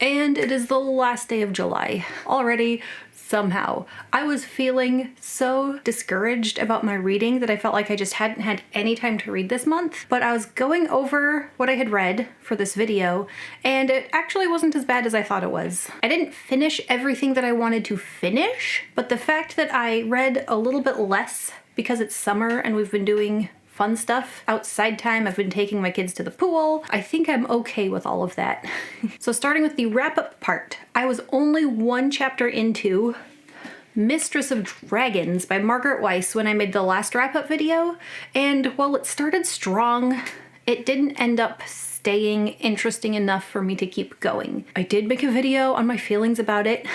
And it is the last day of July. Already, somehow, I was feeling so discouraged about my reading that I felt like I just hadn't had any time to read this month. But I was going over what I had read for this video, and it actually wasn't as bad as I thought it was. I didn't finish everything that I wanted to finish, but the fact that I read a little bit less because it's summer and we've been doing fun stuff outside time. I've been taking my kids to the pool. I think I'm okay with all of that. So starting with the wrap-up part, I was only one chapter into Mistress of Dragons by Margaret Weiss when I made the last wrap-up video, and while it started strong, it didn't end up staying interesting enough for me to keep going. I did make a video on my feelings about it.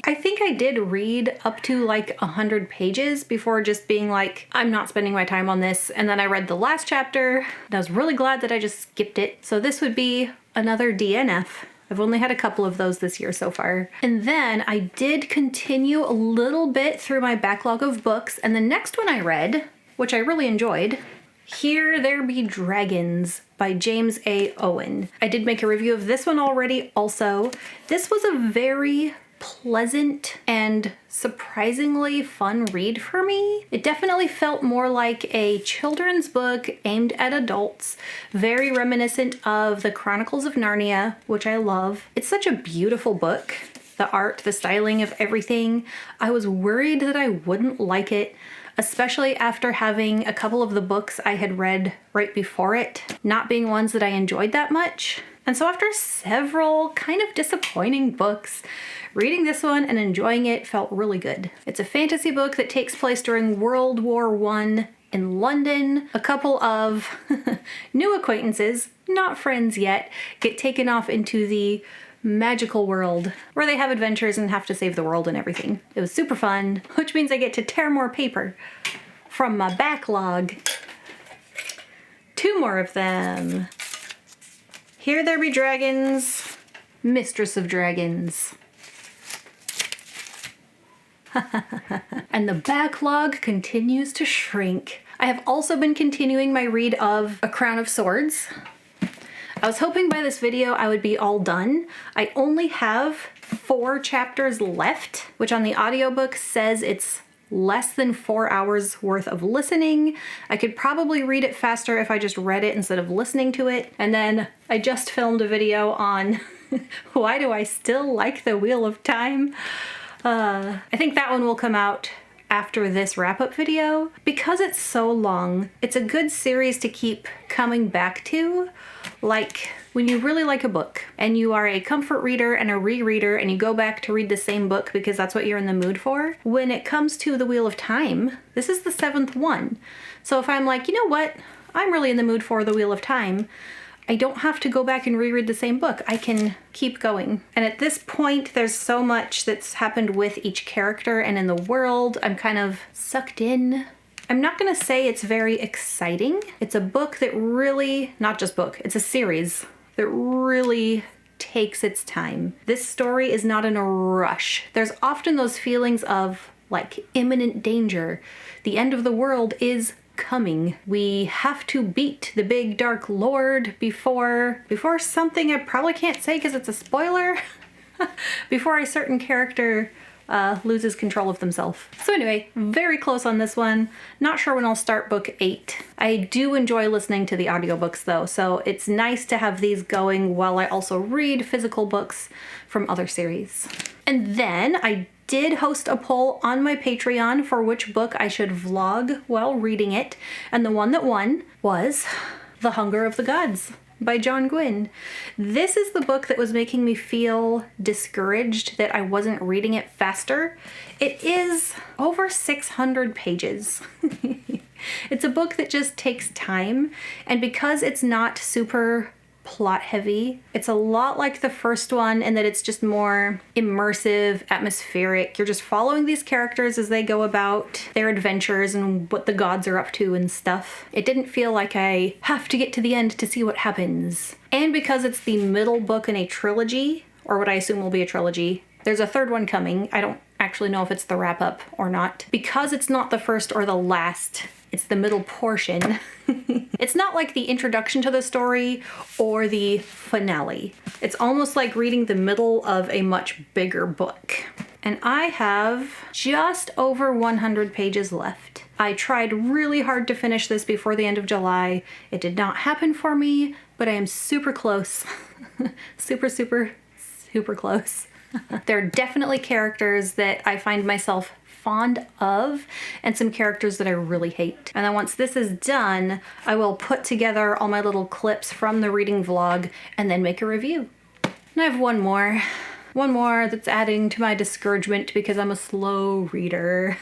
I think I did read up to like 100 pages before just being like, I'm not spending my time on this. And then I read the last chapter and I was really glad that I just skipped it. So this would be another DNF. I've only had a couple of those this year so far. And then I did continue a little bit through my backlog of books, and the next one I read, which I really enjoyed, Here There Be Dragons by James A. Owen. I did make a review of this one already also. This was a very pleasant and surprisingly fun read for me. It definitely felt more like a children's book aimed at adults, very reminiscent of the Chronicles of Narnia, which I love. It's such a beautiful book. The art, the styling of everything. I was worried that I wouldn't like it, especially after having a couple of the books I had read right before it not being ones that I enjoyed that much. And so after several kind of disappointing books, reading this one and enjoying it felt really good. It's a fantasy book that takes place during World War I in London. A couple of new acquaintances, not friends yet, get taken off into the magical world where they have adventures and have to save the world and everything. It was super fun, which means I get to tear more paper from my backlog. 2 more of them. Here There Be Dragons, Mistress of Dragons. And the backlog continues to shrink. I have also been continuing my read of A Crown of Swords. I was hoping by this video I would be all done. I only have 4 chapters left, which on the audiobook says it's less than 4 hours worth of listening. I could probably read it faster if I just read it instead of listening to it. And then I just filmed a video on why do I still like The Wheel of Time. I think that one will come out after this wrap-up video. Because it's so long, it's a good series to keep coming back to. Like when you really like a book and you are a comfort reader and a rereader and you go back to read the same book because that's what you're in the mood for. When it comes to The Wheel of Time, this is the 7th one. So if I'm like, you know what, I'm really in the mood for The Wheel of Time, I don't have to go back and reread the same book. I can keep going. And at this point, there's so much that's happened with each character and in the world. I'm kind of sucked in. I'm not gonna say it's very exciting. It's a book that really, not just book, it's a series that really takes its time. This story is not in a rush. There's often those feelings of like imminent danger. The end of the world is coming. We have to beat the big dark lord before something I probably can't say because it's a spoiler, before a certain character loses control of themselves. So anyway, very close on this one. Not sure when I'll start book 8. I do enjoy listening to the audiobooks though, so it's nice to have these going while I also read physical books from other series. And then I did host a poll on my Patreon for which book I should vlog while reading it, and the one that won was The Hunger of the Gods by John Gwynne. This is the book that was making me feel discouraged that I wasn't reading it faster. It is over 600 pages. It's a book that just takes time, and because it's not super plot heavy, it's a lot like the first one in that it's just more immersive, atmospheric. You're just following these characters as they go about their adventures and what the gods are up to and stuff. It didn't feel like I have to get to the end to see what happens. And because it's the middle book in a trilogy, or what I assume will be a trilogy, There's a third one coming. I don't actually know if it's the wrap up or not. Because it's not the first or the last, it's the middle portion. It's not like the introduction to the story or the finale. It's almost like reading the middle of a much bigger book. And I have just over 100 pages left. I tried really hard to finish this before the end of July. It did not happen for me, but I am super close. super, super, super close. There are definitely characters that I find myself fond of and some characters that I really hate. And then once this is done, I will put together all my little clips from the reading vlog and then make a review. And I have one more that's adding to my discouragement because I'm a slow reader.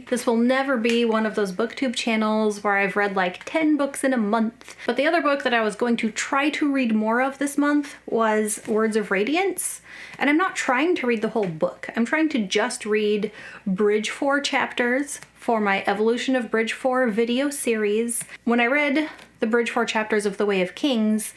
This will never be one of those booktube channels where I've read like 10 books in a month. But the other book that I was going to try to read more of this month was Words of Radiance. And I'm not trying to read the whole book. I'm trying to just read Bridge 4 chapters for my Evolution of Bridge 4 video series. When I read the Bridge 4 chapters of The Way of Kings,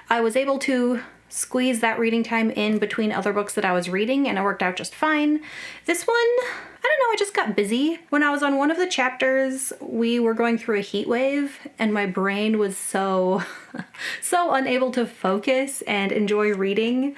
I was able to squeeze that reading time in between other books that I was reading, and it worked out just fine. This one, I don't know, I just got busy. When I was on one of the chapters, we were going through a heat wave, and my brain was so unable to focus and enjoy reading.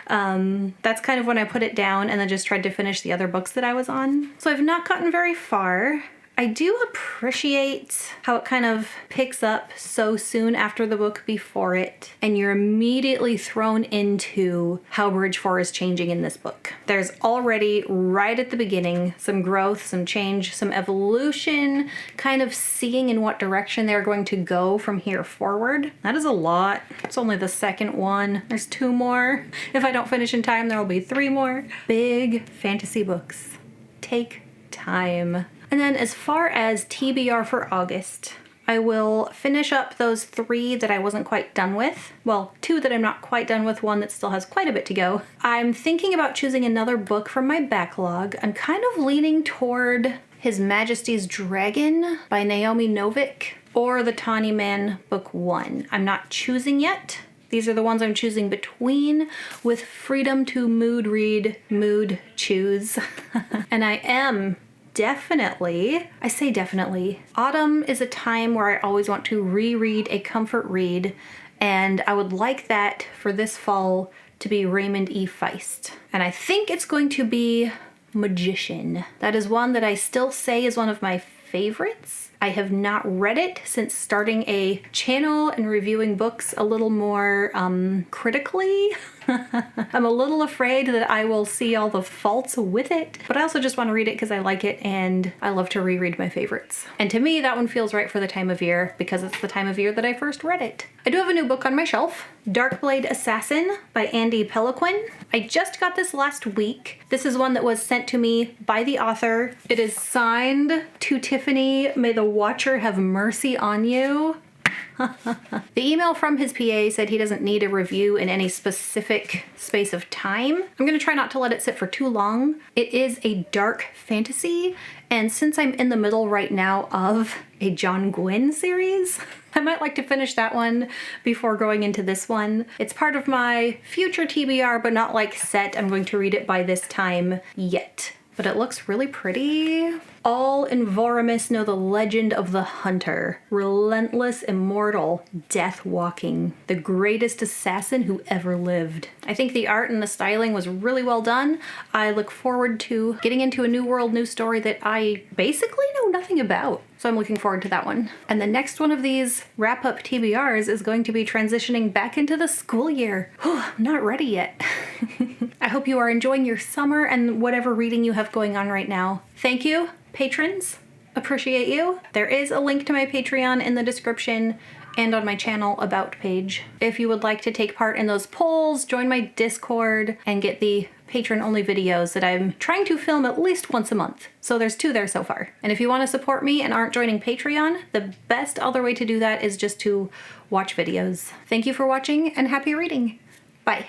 That's kind of when I put it down and then just tried to finish the other books that I was on. So I've not gotten very far. I do appreciate how it kind of picks up so soon after the book before it, and you're immediately thrown into how Bridge 4 is changing in this book. There's already, right at the beginning, some growth, some change, some evolution, kind of seeing in what direction they're going to go from here forward. That is a lot. It's only the second one. There's 2 more. If I don't finish in time, there will be 3 more. Big fantasy books take time. And then as far as TBR for August, I will finish up those 3 that I wasn't quite done with. Well, 2 that I'm not quite done with, 1 that still has quite a bit to go. I'm thinking about choosing another book from my backlog. I'm kind of leaning toward His Majesty's Dragon by Naomi Novik or The Tawny Man Book 1. I'm not choosing yet. These are the ones I'm choosing between, with freedom to mood read, mood choose. And I am definitely, I say definitely, autumn is a time where I always want to reread a comfort read, and I would like that for this fall to be Raymond E. Feist. And I think it's going to be Magician. That is one that I still say is one of my favorites. I have not read it since starting a channel and reviewing books a little more critically. I'm a little afraid that I will see all the faults with it, but I also just want to read it because I like it and I love to reread my favorites. And to me, that one feels right for the time of year because it's the time of year that I first read it. I do have a new book on my shelf, Darkblade Assassin by Andy Peliquin. I just got this last week. This is one that was sent to me by the author. It is signed to Tiffany. May the Watcher have mercy on you. The email from his PA said he doesn't need a review in any specific space of time. I'm going to try not to let it sit for too long. It is a dark fantasy, and since I'm in the middle right now of a John Gwynne series, I might like to finish that one before going into this one. It's part of my future TBR, but not like set. I'm going to read it by this time yet. But it looks really pretty. All in Voramus know the legend of the hunter, relentless, immortal, death-walking, the greatest assassin who ever lived. I think the art and the styling was really well done. I look forward to getting into a new world, new story that I basically know nothing about. So I'm looking forward to that one. And the next one of these wrap-up TBRs is going to be transitioning back into the school year. Whew, I'm not ready yet. I hope you are enjoying your summer and whatever reading you have going on right now. Thank you, patrons. Appreciate you. There is a link to my Patreon in the description and on my channel about page. If you would like to take part in those polls, join my Discord, and get the patron-only videos that I'm trying to film at least once a month. So there's 2 there so far. And if you want to support me and aren't joining Patreon, the best other way to do that is just to watch videos. Thank you for watching and happy reading. Bye.